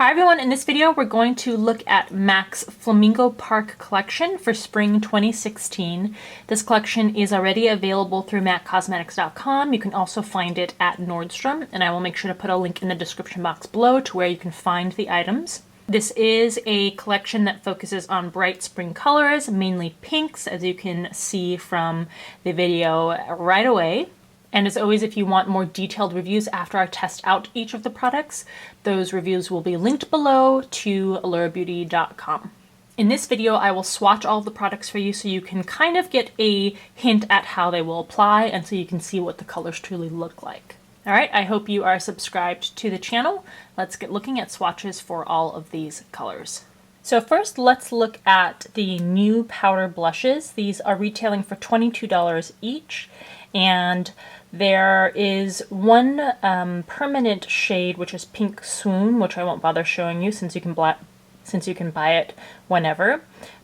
Hi everyone, in this video we're going to look at MAC's Flamingo Park collection for spring 2016. This collection is already available through maccosmetics.com. You can also find it at Nordstrom, and I will make sure to put a link in the description box below to where you can find the items. This is a collection that focuses on bright spring colors, mainly pinks, as you can see from the video right away. And as always, if you want more detailed reviews after I test out each of the products, those reviews will be linked below to allurabeauty.com. In this video, I will swatch all of the products for you so you can kind of get a hint at how they will apply and so you can see what the colors truly look like. All right, I hope you are subscribed to the channel. Let's get looking at swatches for all of these colors. So first, let's look at the new powder blushes. These are retailing for $22 each, and there is one permanent shade, which is Pink Swoon, which I won't bother showing you since you can buy it whenever.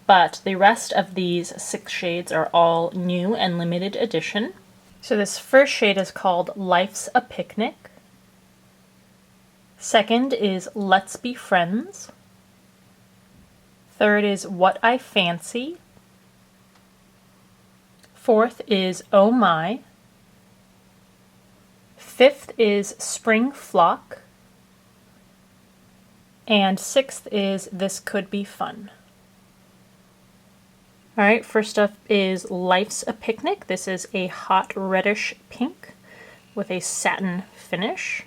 But the rest of these 6 shades are all new and limited edition. So this first shade is called Life's a Picnic. Second is Let's Be Friends. Third is What I Fancy. Fourth is Oh My. Fifth is Spring Flock. And sixth is This Could Be Fun. Alright, first up is Life's a Picnic. This is a hot reddish pink with a satin finish.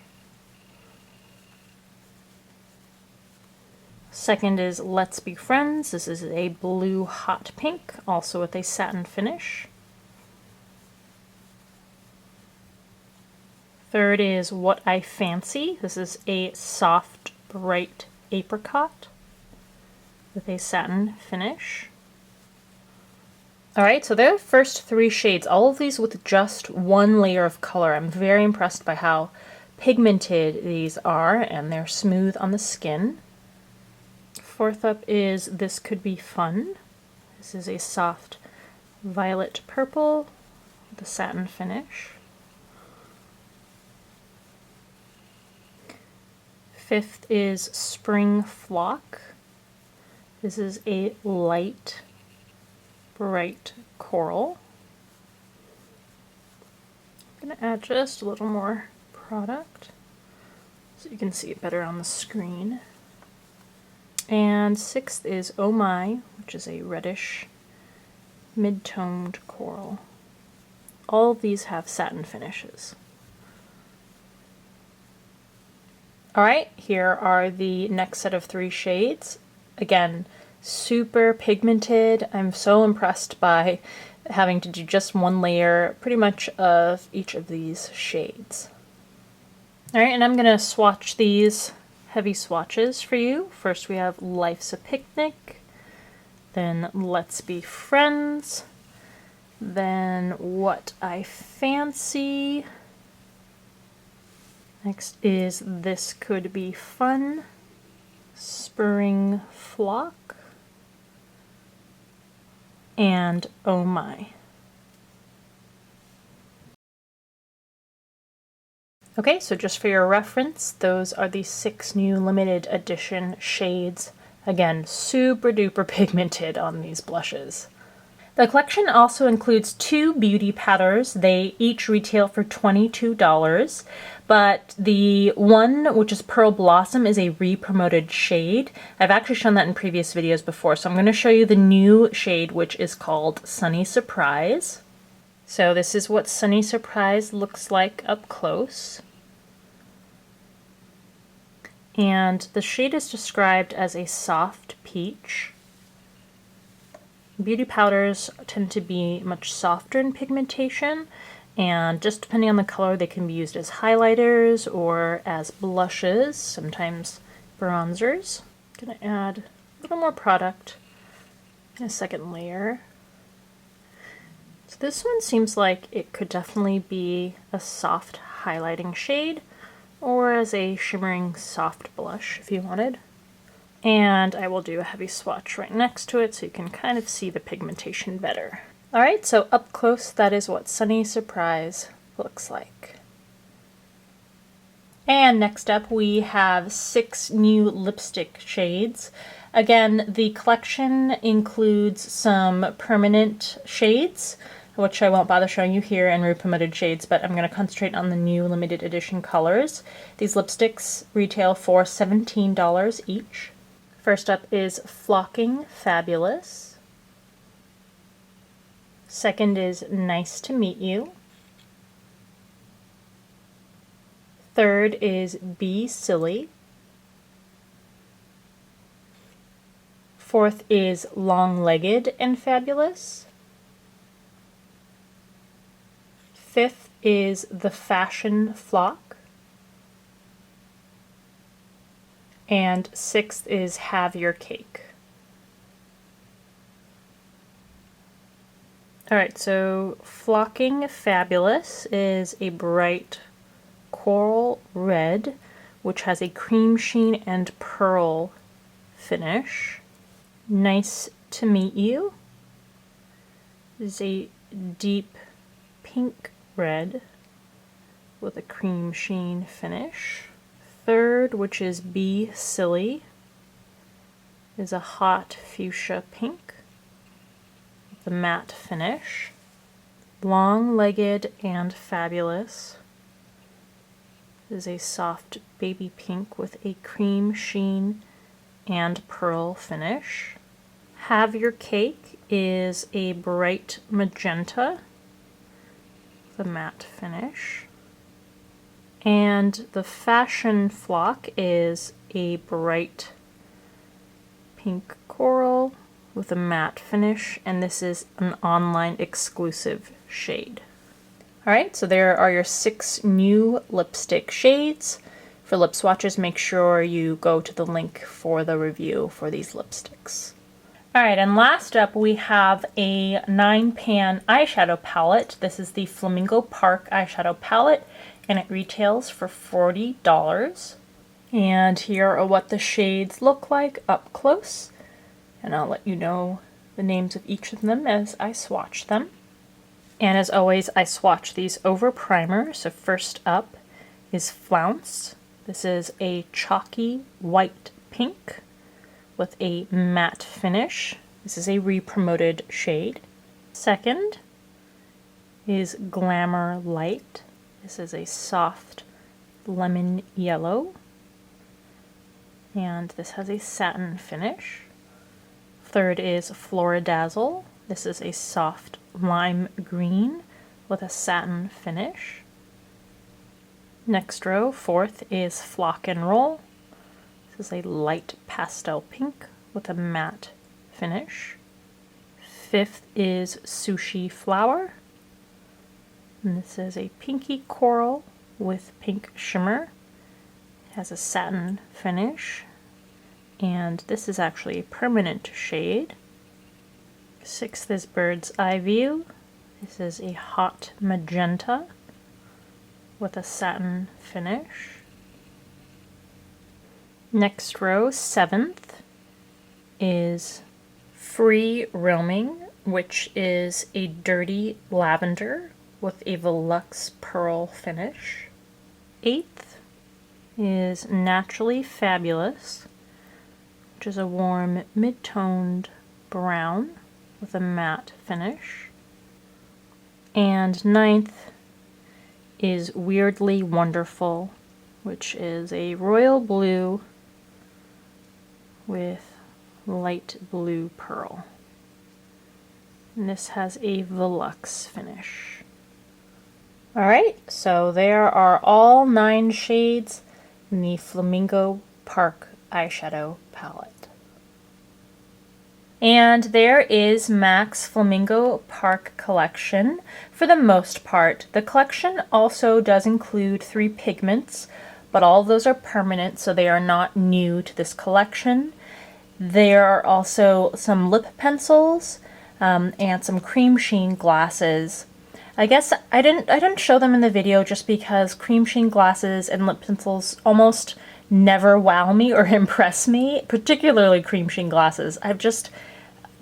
Second is Let's Be Friends. This is a blue hot pink, also with a satin finish. Third is What I Fancy. This is a soft, bright apricot with a satin finish. Alright, so there are the first 3 shades, all of these with just one layer of color. I'm very impressed by how pigmented these are, and they're smooth on the skin. Fourth up is This Could Be Fun. This is a soft violet purple with a satin finish. Fifth is Spring Flock. This is a light, bright coral. I'm going to add just a little more product so you can see it better on the screen. And sixth is Oh My, which is a reddish, mid-toned coral. All of these have satin finishes. Alright, here are the next set of 3 shades. Again, super pigmented. I'm so impressed by having to do just one layer pretty much of each of these shades. Alright, and I'm going to swatch these heavy swatches for you. First we have Life's a Picnic, then Let's Be Friends, then What I Fancy. Next is This Could Be Fun, Spring Flock, and Oh My. Okay, so just for your reference, those are the 6 new limited edition shades. Again, super duper pigmented on these blushes. The collection also includes 2 beauty powders. They each retail for $22, but the one, which is Pearl Blossom, is a re-promoted shade. I've actually shown that in previous videos before, so I'm going to show you the new shade, which is called Sunny Surprise. So this is what Sunny Surprise looks like up close. And the shade is described as a soft peach. Beauty powders tend to be much softer in pigmentation, and just depending on the color, they can be used as highlighters or as blushes, sometimes bronzers. I'm going to add a little more product in a second layer. So this one seems like it could definitely be a soft highlighting shade, or as a shimmering soft blush if you wanted. And I will do a heavy swatch right next to it so you can kind of see the pigmentation better. Alright, so up close, that is what Sunny Surprise looks like. And next up we have 6 new lipstick shades. Again, the collection includes some permanent shades, which I won't bother showing you here, and re-promoted shades, but I'm going to concentrate on the new limited edition colors. These lipsticks retail for $17 each. First up is Flocking Fabulous. Second is Nice to Meet You. Third is Be Silly. Fourth is Long-Legged and Fabulous. Fifth is The Fashion Flock. And sixth is Have Your Cake. Alright, so Flocking Fabulous is a bright coral red, which has a cream sheen and pearl finish. Nice to Meet You is a deep pink red with a cream sheen finish. Third, which is Be Silly, is a hot fuchsia pink with a matte finish. Long-Legged and Fabulous is a soft baby pink with a cream sheen and pearl finish. Have Your Cake is a bright magenta with a matte finish. And the Fashion Flock is a bright pink coral with a matte finish, and this is an online exclusive shade. Alright, so there are your 6 new lipstick shades. For lip swatches, make sure you go to the link for the review for these lipsticks. Alright, and last up we have a 9-pan eyeshadow palette. This is the Flamingo Park eyeshadow palette, and it retails for $40. And here are what the shades look like up close, and I'll let you know the names of each of them as I swatch them. And as always, I swatch these over primer. So first up is Flounce. This is a chalky white pink with a matte finish. This is a re-promoted shade. Second is Glamour Light. This is a soft lemon yellow, and this has a satin finish. Third is Floridazzle. This is a soft lime green with a satin finish. Next row, fourth is Flock and Roll. This is a light pastel pink with a matte finish. Fifth is Sushi Flour. And this is a pinky coral with pink shimmer. It has a satin finish, and this is actually a permanent shade. Sixth is Bird's Eye View. This is a hot magenta with a satin finish. Next row, seventh, is Free Roaming, which is a dirty lavender with a Velux pearl finish. Eighth is Naturally Fabulous, which is a warm mid-toned brown with a matte finish. And ninth is Weirdly Wonderful, which is a royal blue with light blue pearl. And this has a Velux finish. Alright, so there are all 9 shades in the Flamingo Park eyeshadow palette. And there is MAC's Flamingo Park collection. For the most part, the collection also does include 3 pigments, but all of those are permanent, so they are not new to this collection. There are also some lip pencils and some cream sheen glasses. I guess I didn't show them in the video just because cream sheen glasses and lip pencils almost never wow me or impress me, particularly cream sheen glasses.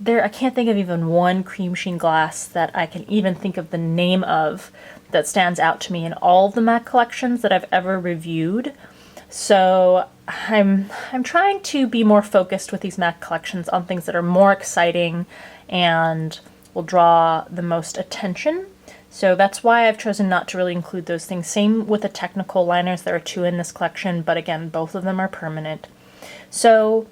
I can't think of even one cream sheen glass that I can even think of the name of that stands out to me in all of the MAC collections that I've ever reviewed. So I'm trying to be more focused with these MAC collections on things that are more exciting and will draw the most attention. So that's why I've chosen not to really include those things. Same with the technical liners. There are 2 in this collection, but again, both of them are permanent. So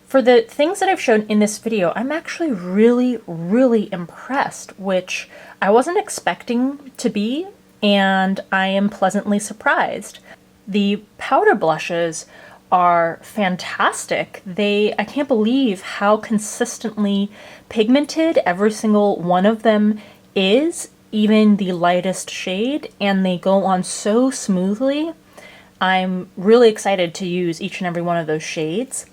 for the things that I've shown in this video, I'm actually really, really impressed, which I wasn't expecting to be, and I am pleasantly surprised. The powder blushes are fantastic. I can't believe how consistently pigmented every single one of them is, even the lightest shade, and they go on so smoothly. I'm really excited to use each and every one of those shades.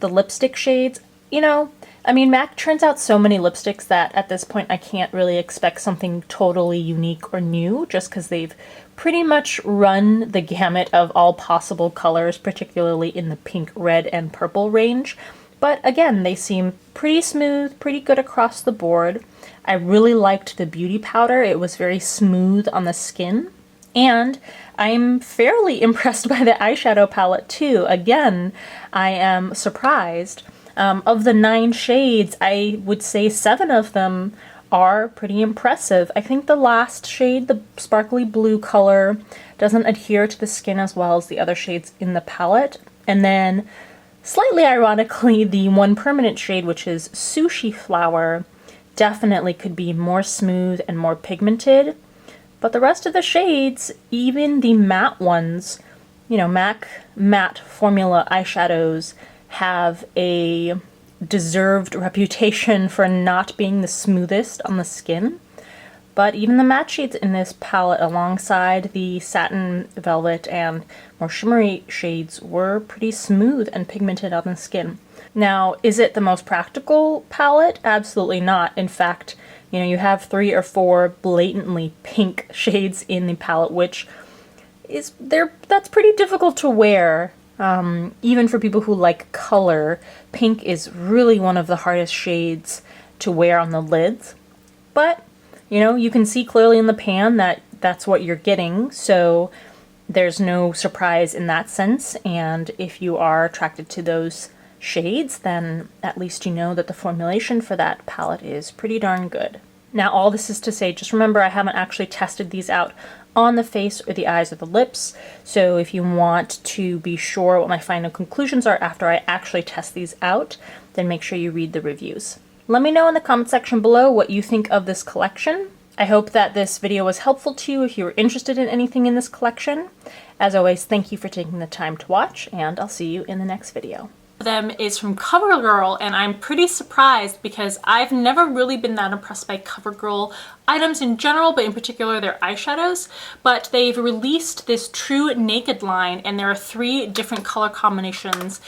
The lipstick shades, I mean, MAC turns out so many lipsticks that at this point I can't really expect something totally unique or new, just because they've pretty much run the gamut of all possible colors, particularly in the pink, red, and purple range. But again, they seem pretty smooth, pretty good across the board. I really liked the beauty powder. It was very smooth on the skin. And I'm fairly impressed by the eyeshadow palette too. Again, I am surprised. Of the 9 shades, I would say 7 of them are pretty impressive. I think the last shade, the sparkly blue color, doesn't adhere to the skin as well as the other shades in the palette. And then, slightly ironically, the one permanent shade, which is Sushi Flour, definitely could be more smooth and more pigmented. But the rest of the shades, even the matte ones, MAC matte formula eyeshadows have a deserved reputation for not being the smoothest on the skin. But even the matte shades in this palette, alongside the satin, velvet, and more shimmery shades, were pretty smooth and pigmented on the skin. Now, is it the most practical palette? Absolutely not. In fact, you have 3 or 4 blatantly pink shades in the palette, which that's pretty difficult to wear. Even for people who like color, pink is really one of the hardest shades to wear on the lids. But, you can see clearly in the pan that that's what you're getting, so there's no surprise in that sense. And if you are attracted to those shades, then at least you know that the formulation for that palette is pretty darn good. Now, all this is to say, just remember I haven't actually tested these out on the face or the eyes or the lips, so if you want to be sure what my final conclusions are after I actually test these out, then make sure you read the reviews. Let me know in the comment section below what you think of this collection. I hope that this video was helpful to you if you were interested in anything in this collection. As always, thank you for taking the time to watch, and I'll see you in the next video. Them is from CoverGirl, and I'm pretty surprised because I've never really been that impressed by CoverGirl items in general, but in particular their eyeshadows. But they've released this True Naked line, and there are 3 different color combinations